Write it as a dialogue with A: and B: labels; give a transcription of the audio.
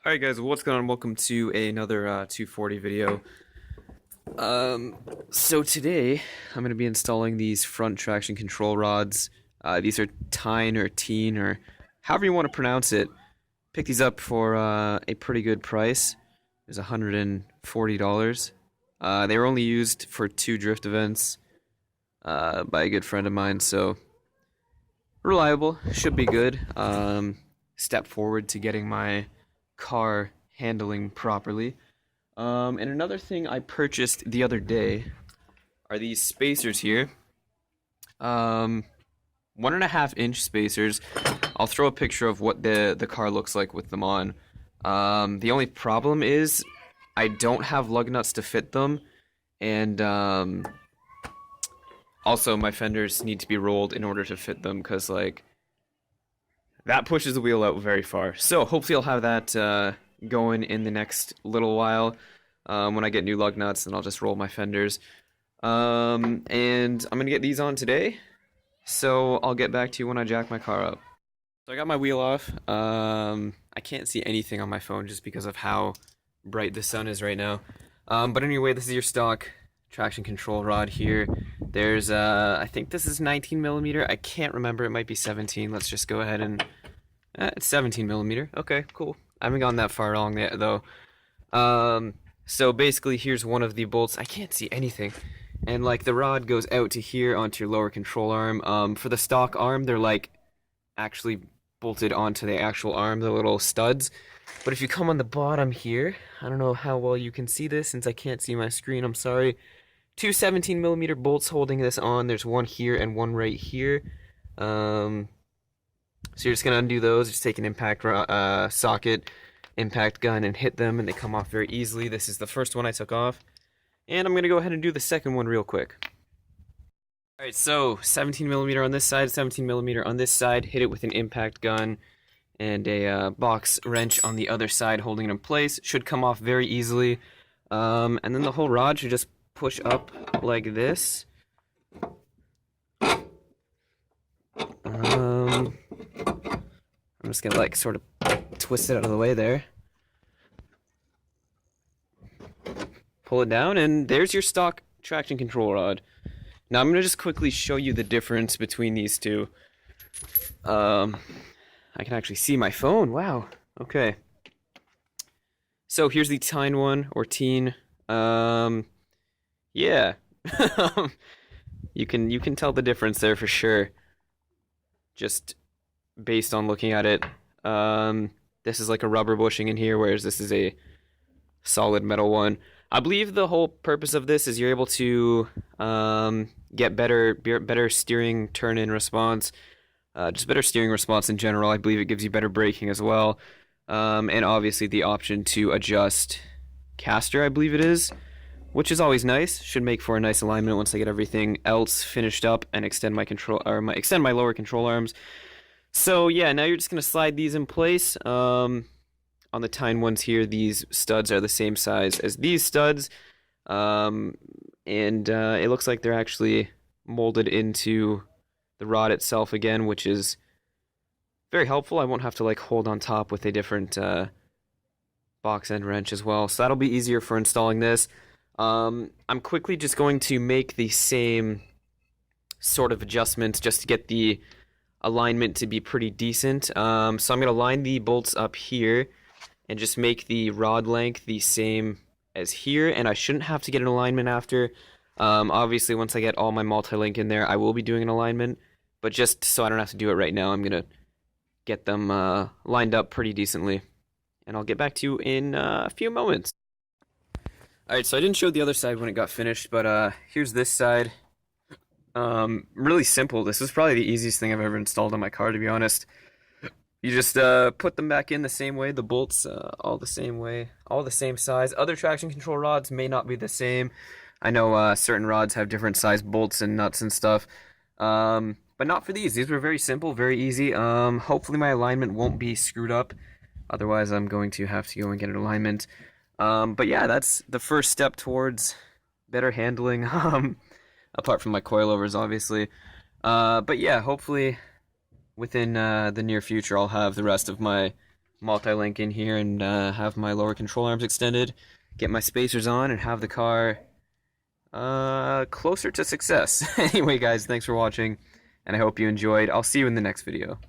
A: Alright guys, what's going on? Welcome to another 240 video. So today I'm going to be installing these front traction control rods. These are Tein or Tein or however you want to pronounce it. Picked these up for a pretty good price. It was $140. They were only used for 2 drift events by a good friend of mine, so reliable, should be good. Step forward to getting my car handling properly. And another thing I purchased the other day are these spacers here. 1.5-inch spacers. I'll throw a picture of what the car looks like with them on. The only problem is I don't have lug nuts to fit them, and also my fenders need to be rolled in order to fit them, because like that pushes the wheel out very far. So hopefully I'll have that going in the next little while. When I get new lug nuts, then I'll just roll my fenders. And I'm gonna get these on today, so I'll get back to you when I jack my car up. So I got my wheel off. I can't see anything on my phone just because of how bright the sun is right now. But anyway, this is your stock traction control rod here. There's I think this is 19mm. I can't remember, it might be 17. Let's just go ahead and it's 17mm. Okay, cool. I haven't gone that far along yet though. So basically here's one of the bolts. I can't see anything. And like the rod goes out to here onto your lower control arm. For the stock arm, they're like actually bolted onto the actual arm, the little studs. But if you come on the bottom here, I don't know how well you can see this since I can't see my screen, I'm sorry. 2 17mm bolts holding this on. There's one here and one right here. So you're just going to undo those. Just take an impact socket, impact gun, and hit them, and they come off very easily. This is the first one I took off. And I'm going to go ahead and do the second one real quick. Alright, so 17mm on this side, 17mm on this side. Hit it with an impact gun and a box wrench on the other side holding it in place. Should come off very easily. And then the whole rod should just push up like this. I'm just gonna like sort of twist it out of the way there. Pull it down, and there's your stock traction control rod. Now I'm gonna just quickly show you the difference between these two. I can actually see my phone. Wow. Okay. So here's the Tein one, or Tein. Yeah. You can tell the difference there for sure. Just based on looking at it. This is like a rubber bushing in here, whereas this is a solid metal one. I believe the whole purpose of this is you're able to get better steering turn-in response. Just better steering response in general. I believe it gives you better braking as well. And obviously the option to adjust caster, I believe it is, which is always nice. Should make for a nice alignment once I get everything else finished up and extend my lower control arms. So yeah, now you're just gonna slide these in place. On the Tein ones here, these studs are the same size as these studs, and it looks like they're actually molded into the rod itself again, which is very helpful. I won't have to like hold on top with a different box end wrench as well, so that'll be easier for installing this. I'm quickly just going to make the same sort of adjustments just to get the alignment to be pretty decent. So I'm going to line the bolts up here and just make the rod length the same as here, and I shouldn't have to get an alignment after. Obviously once I get all my multi-link in there, I will be doing an alignment, but just so I don't have to do it right now, I'm going to get them lined up pretty decently, and I'll get back to you in a few moments. Alright, so I didn't show the other side when it got finished, but here's this side. Really simple. This is probably the easiest thing I've ever installed on my car, to be honest. You just put them back in the same way, the bolts all the same way, all the same size. Other traction control rods may not be the same. I know certain rods have different size bolts and nuts and stuff, but not for these. These were very simple, very easy. Hopefully my alignment won't be screwed up. Otherwise I'm going to have to go and get an alignment. But yeah, that's the first step towards better handling, apart from my coilovers, obviously. But yeah, hopefully within the near future I'll have the rest of my multi-link in here and have my lower control arms extended, get my spacers on, and have the car closer to success. Anyway, guys, thanks for watching, and I hope you enjoyed. I'll see you in the next video.